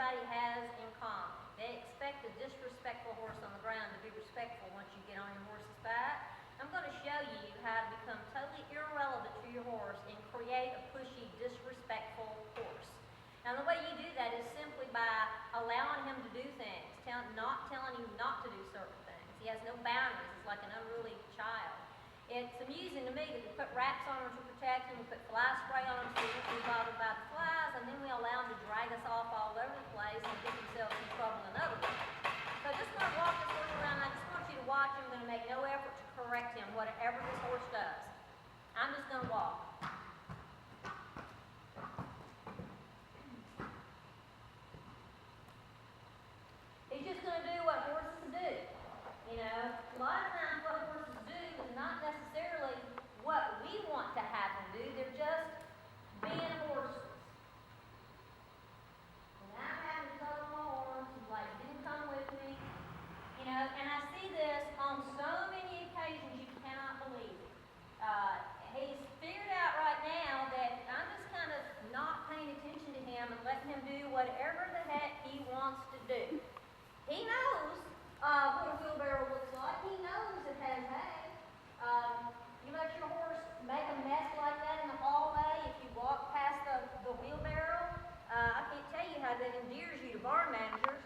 everybody has in common. They expect a disrespectful horse on the ground to be respectful once you get on your horse's back. I'm going to show you how to become totally irrelevant to your horse and create a pushy, disrespectful horse. Now the way you do that is simply by allowing him to do things, not telling him not to do certain things. He has no boundaries. It's like an unruly child. It's amusing to me that we put wraps on him to protect him, we put fly spray on him so he won't be bothered by the flies, and then we allow him to drag us off all over the place and get himself in trouble in other ways. So I just want to walk this horse around. I just want you to watch him. I'm going to make no effort to correct him, whatever this horse does. I'm just going to walk. He's just going to do what horses do. You know, a lot of times what horses do is not necessarily what we want to have them do. They're just being horses. And I'm having to tug on my horns. He's like, didn't come with me. You know, and I see this on so many occasions you cannot believe it. He's figured out right now that I'm just kind of not paying attention to him and letting him do whatever the heck he wants to do. He knows what a wheelbarrow looks like. He knows it has hay. You let your horse make a mess like that in the hallway if you walk past the wheelbarrow. I can't tell you how that endears you to barn managers.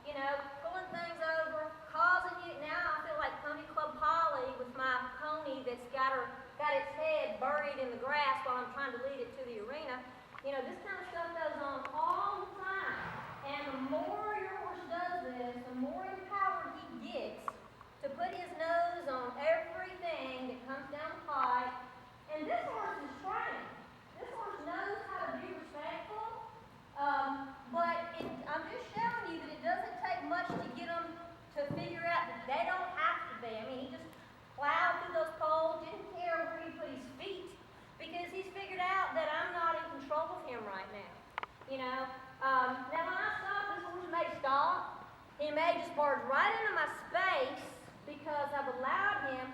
You know, pulling things over, causing you. Now I feel like Pony Club Polly with my pony that's got its head buried in the grass while I'm trying to lead it to the arena. You know, this kind of stuff goes on all the time. And the more your horse does this, the more empowered he gets to put his nose on everything that comes down the pipe. And this horse is trained. This horse knows how to be respectful. But I'm just showing you that it doesn't take much to get them to figure out that they don't have to be. I mean, he just plowed through those poles, didn't care where he put his feet, because he's figured out that I'm not in control of him right now. You know, now when I stop, this horse may stop. He may just barge right into my space because I've allowed him,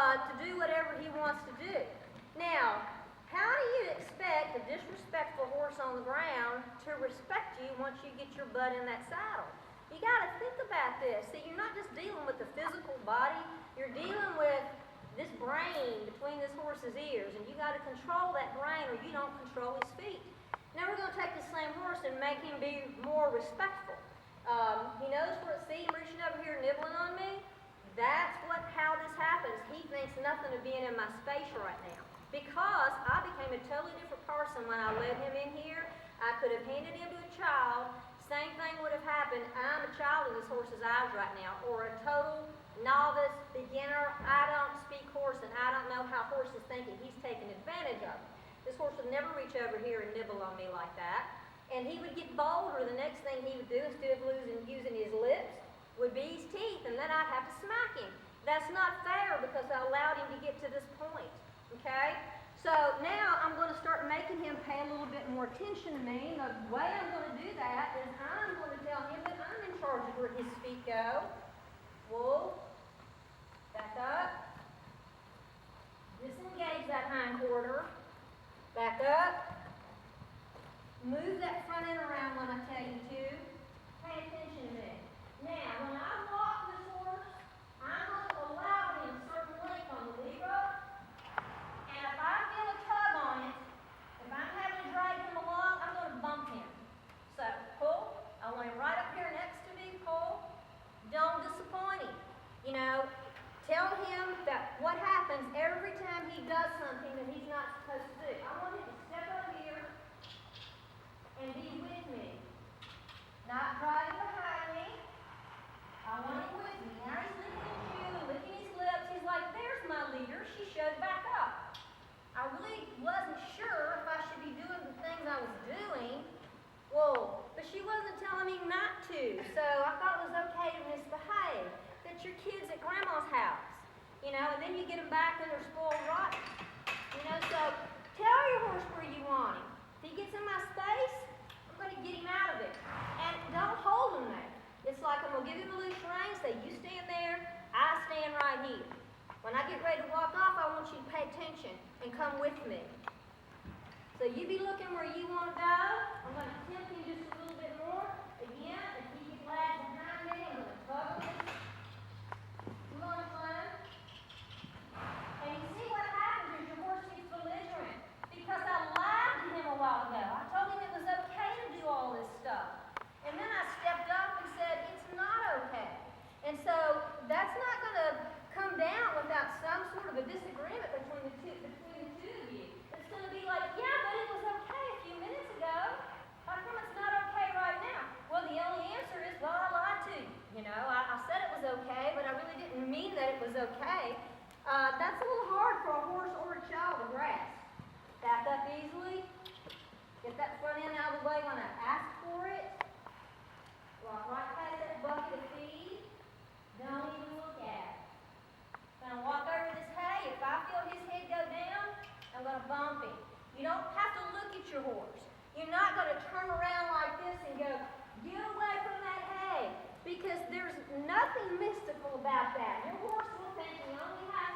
to do whatever he wants to do. Now, how do you expect a disrespectful horse on the ground to respect you once you get your butt in that saddle? You got to think about this. See, you're not just dealing with the physical body, you're dealing with this brain between this horse's ears, and you got to control that brain or you don't control his feet. Now we're going to take the same horse and make him be more respectful. He knows where it's him reaching over here nibbling on me. That's how this happens. He thinks nothing of being in my space right now. Because I became a totally different person when I let him in here. I could have handed him to a child. Same thing would have happened. I'm a child in this horse's eyes right now. Or a total novice, beginner. I don't speak horse and I don't know how horse is thinking. He's taking advantage of it. This horse would never reach over here and nibble on me like that. And he would get bolder. The next thing he would do, instead of using his lips, would be his teeth, and then I'd have to smack him. That's not fair because I allowed him to get to this point. Okay? So now I'm going to start making him pay a little bit more attention to me. The way I'm going to do that is I'm going to tell him that I'm in charge of where his feet go. Whoa. Back up. Disengage that hind quarter. Back up. Move that front end around when I tell you to. Pay attention to me. Now, when I walk this horse, I'm going to allow him a certain length on the lead rope. And if I feel a tug on it, if I'm having to drag him along, I'm going to bump him. So, pull. I want him right up here next to me. Pull. Don't disappoint him. You know, tell him that what happens every time he does something that he's not supposed to do. I want him to step over here and be with me. Not driving behind me. I want him with me. Now he's licking his shoe, licking his lips. He's like, there's my leader. She showed back up. I really wasn't sure if I should be doing the things I was doing. Whoa, but she wasn't telling me not to. So I thought it was okay to misbehave. That's your kids at grandma's house. You know, and then you get them back and they're spoiled rotten. You know, so tell your horse where you want him. If he gets in my space, I'm going to get him out of it. And don't hold him there. It's like I'm going to give him a loose rein, say, you stand there, I stand right here. When I get ready to walk off, I want you to pay attention and come with me. So you be looking where you want to go. I'm going to tempt of bumping. You don't have to look at your horse. You're not going to turn around like this and go, get away from that hay, because there's nothing mystical about that. Your horse will think he only has